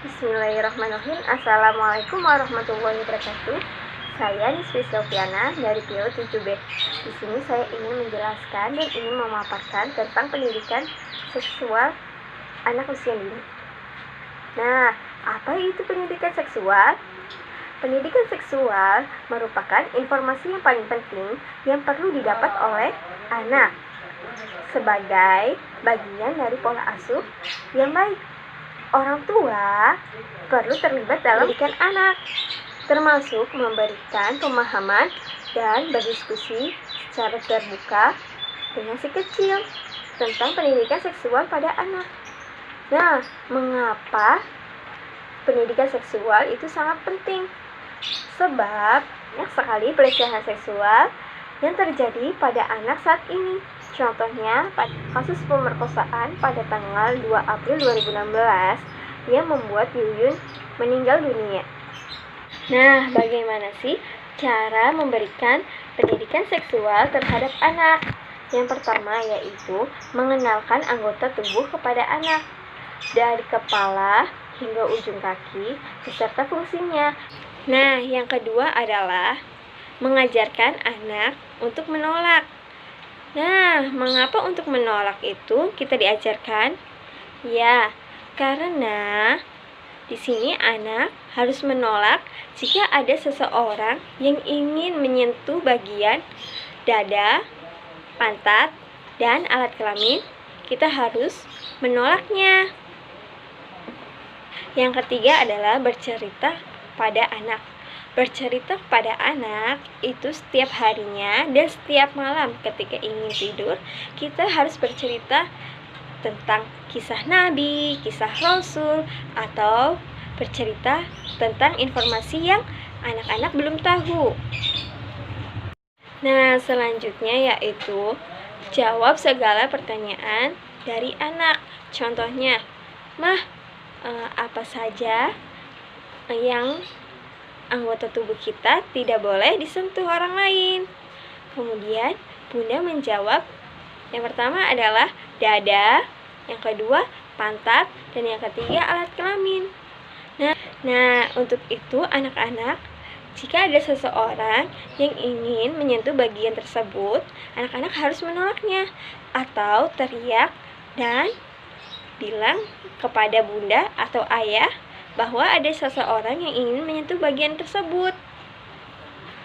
Bismillahirrahmanirrahim. Assalamualaikum warahmatullahi wabarakatuh. Saya Nisfi Sofiana dari PO 7B. Di sini saya ingin menjelaskan dan ingin memaparkan tentang pendidikan seksual anak usia dini. Nah, apa itu pendidikan seksual? Pendidikan seksual merupakan informasi yang paling penting yang perlu didapat oleh anak sebagai bagian dari pola asuh yang baik. Orang tua perlu terlibat dalam pendidikan anak, termasuk memberikan pemahaman dan berdiskusi secara terbuka dengan si kecil tentang pendidikan seksual pada anak. Nah, mengapa pendidikan seksual itu sangat penting? Sebab banyak sekali pelecehan seksual yang terjadi pada anak saat ini. Contohnya, kasus pemerkosaan pada tanggal 2 April 2016 yang membuat Yuyun meninggal dunia. Nah, bagaimana sih cara memberikan pendidikan seksual terhadap anak? Yang pertama yaitu mengenalkan anggota tubuh kepada anak, dari kepala hingga ujung kaki beserta fungsinya. Nah, yang kedua adalah mengajarkan anak untuk menolak. Nah, mengapa untuk menolak itu kita diajarkan? Ya, karena di sini anak harus menolak jika ada seseorang yang ingin menyentuh bagian dada, pantat, dan alat kelamin. Kita harus menolaknya. Yang ketiga adalah bercerita pada anak. Bercerita pada anak itu setiap harinya dan setiap malam ketika ingin tidur, kita harus bercerita tentang kisah Nabi, kisah Rasul, atau bercerita tentang informasi yang anak-anak belum tahu. Nah, selanjutnya yaitu jawab segala pertanyaan dari anak. Contohnya, Mah, apa saja yang anggota tubuh kita tidak boleh disentuh orang lain? Kemudian Bunda menjawab, yang pertama adalah dada, yang kedua pantat, dan yang ketiga alat kelamin. Nah, untuk itu anak-anak, jika ada seseorang yang ingin menyentuh bagian tersebut, anak-anak harus menolaknya atau teriak dan bilang kepada Bunda atau ayah bahwa ada seseorang yang ingin menyentuh bagian tersebut.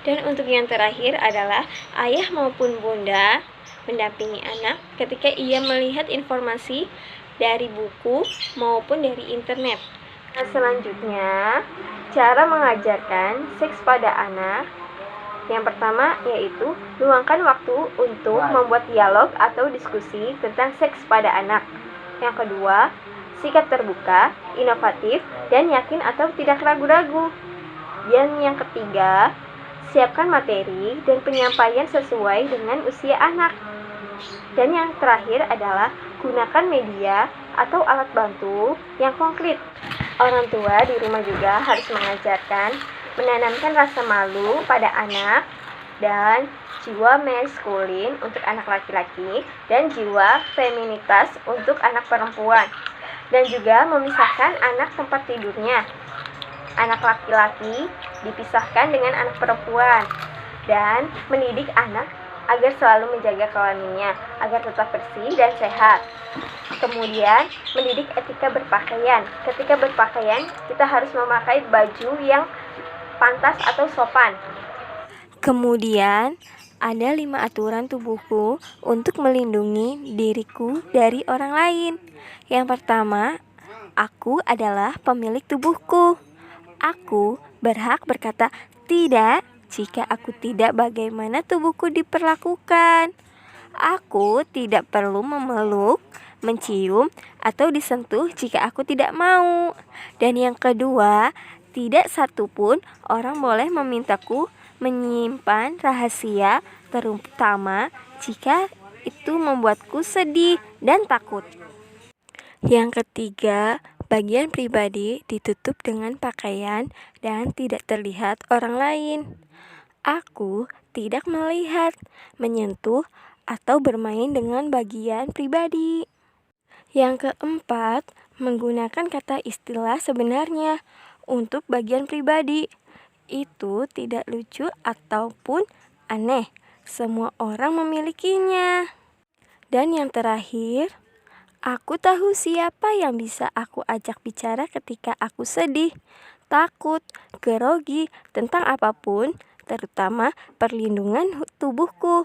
Dan untuk yang terakhir adalah ayah maupun Bunda mendampingi anak ketika ia melihat informasi dari buku maupun dari internet. Nah, selanjutnya, cara mengajarkan seks pada anak. Yang pertama yaitu luangkan waktu untuk membuat dialog atau diskusi tentang seks pada anak. Yang kedua, sikap terbuka, inovatif, dan yakin atau tidak ragu-ragu. Dan yang ketiga, siapkan materi dan penyampaian sesuai dengan usia anak. Dan yang terakhir adalah gunakan media atau alat bantu yang konkret. Orang tua di rumah juga harus mengajarkan, menanamkan rasa malu pada anak dan jiwa maskulin untuk anak laki-laki dan jiwa feminitas untuk anak perempuan. Dan juga memisahkan anak tempat tidurnya. Anak laki-laki dipisahkan dengan anak perempuan. Dan mendidik anak agar selalu menjaga kelaminnya, agar tetap bersih dan sehat. Kemudian, mendidik etika berpakaian. Ketika berpakaian, kita harus memakai baju yang pantas atau sopan. Kemudian, ada 5 aturan tubuhku untuk melindungi diriku dari orang lain. Yang pertama, aku adalah pemilik tubuhku. Aku berhak berkata tidak jika aku tidak bagaimana tubuhku diperlakukan. Aku tidak perlu memeluk, mencium, atau disentuh jika aku tidak mau. Dan yang kedua, tidak satupun orang boleh memintaku menyimpan rahasia, terutama jika itu membuatku sedih dan takut. Yang ketiga, bagian pribadi ditutup dengan pakaian dan tidak terlihat orang lain. Aku tidak melihat, menyentuh, atau bermain dengan bagian pribadi. Yang keempat, menggunakan kata istilah sebenarnya untuk bagian pribadi. Itu tidak lucu ataupun aneh. Semua orang memilikinya. Dan yang terakhir, aku tahu siapa yang bisa aku ajak bicara ketika aku sedih, takut, grogi, tentang apapun, terutama perlindungan tubuhku.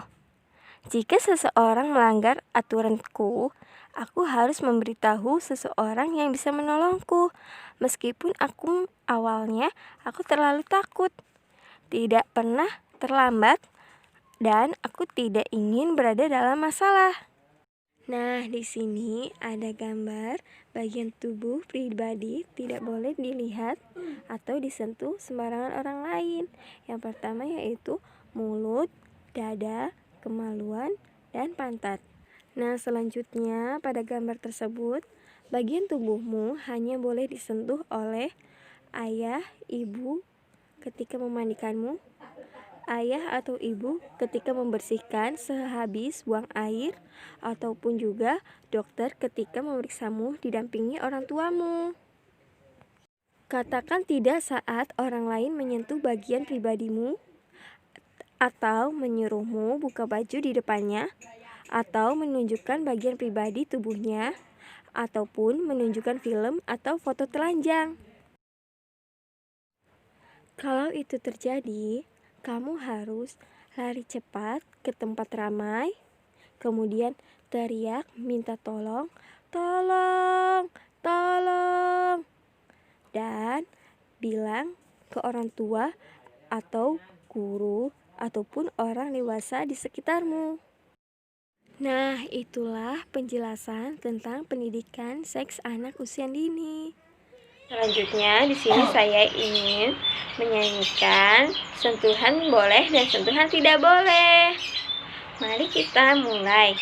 Jika seseorang melanggar aturanku, aku harus memberitahu seseorang yang bisa menolongku. Meskipun awalnya aku terlalu takut, tidak pernah terlambat, dan aku tidak ingin berada dalam masalah. Nah, di sini ada gambar bagian tubuh pribadi tidak boleh dilihat atau disentuh sembarangan orang lain. Yang pertama yaitu mulut, dada, kemaluan, dan pantat. Nah, selanjutnya pada gambar tersebut, bagian tubuhmu hanya boleh disentuh oleh ayah, ibu ketika memandikanmu, ayah atau ibu ketika membersihkan sehabis buang air, ataupun juga dokter ketika memeriksamu didampingi orang tuamu. Katakan tidak saat orang lain menyentuh bagian pribadimu, atau menyuruhmu buka baju di depannya, atau menunjukkan bagian pribadi tubuhnya, ataupun menunjukkan film atau foto telanjang. Kalau itu terjadi, kamu harus lari cepat ke tempat ramai, kemudian teriak minta tolong, tolong, tolong, dan bilang ke orang tua atau guru ataupun orang dewasa di sekitarmu. Nah, itulah penjelasan tentang pendidikan seks anak usia dini. Selanjutnya, di sini saya ingin menyanyikan sentuhan boleh dan sentuhan tidak boleh. Mari kita mulai.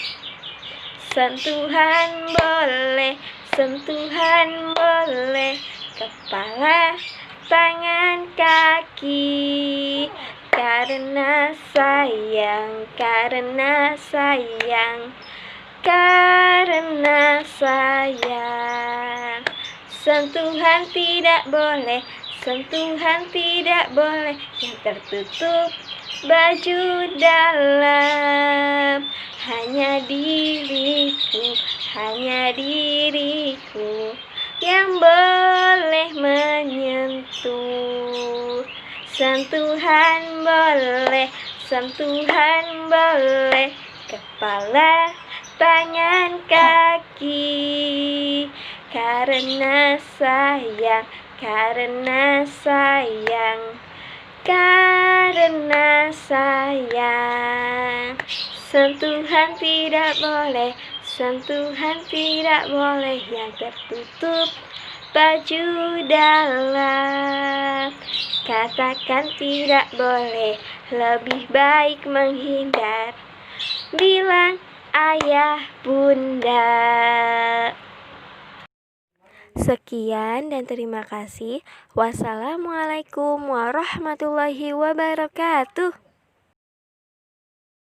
Sentuhan boleh, sentuhan boleh, kepala, tangan, kaki, karena sayang, karena sayang, karena sayang. Sentuhan tidak boleh, sentuhan tidak boleh, yang tertutup baju dalam. Hanya diriku, hanya diriku yang boleh menyentuh. Sentuhan boleh, sentuhan boleh, kepala, tangan, kaki, karena sayang, karena sayang, karena sayang. Sentuhan tidak boleh, sentuhan tidak boleh, yang tertutup baju dalam. Katakan tidak boleh, lebih baik menghindar. Bilang ayah, bunda. Sekian dan terima kasih. Wassalamualaikum warahmatullahi wabarakatuh.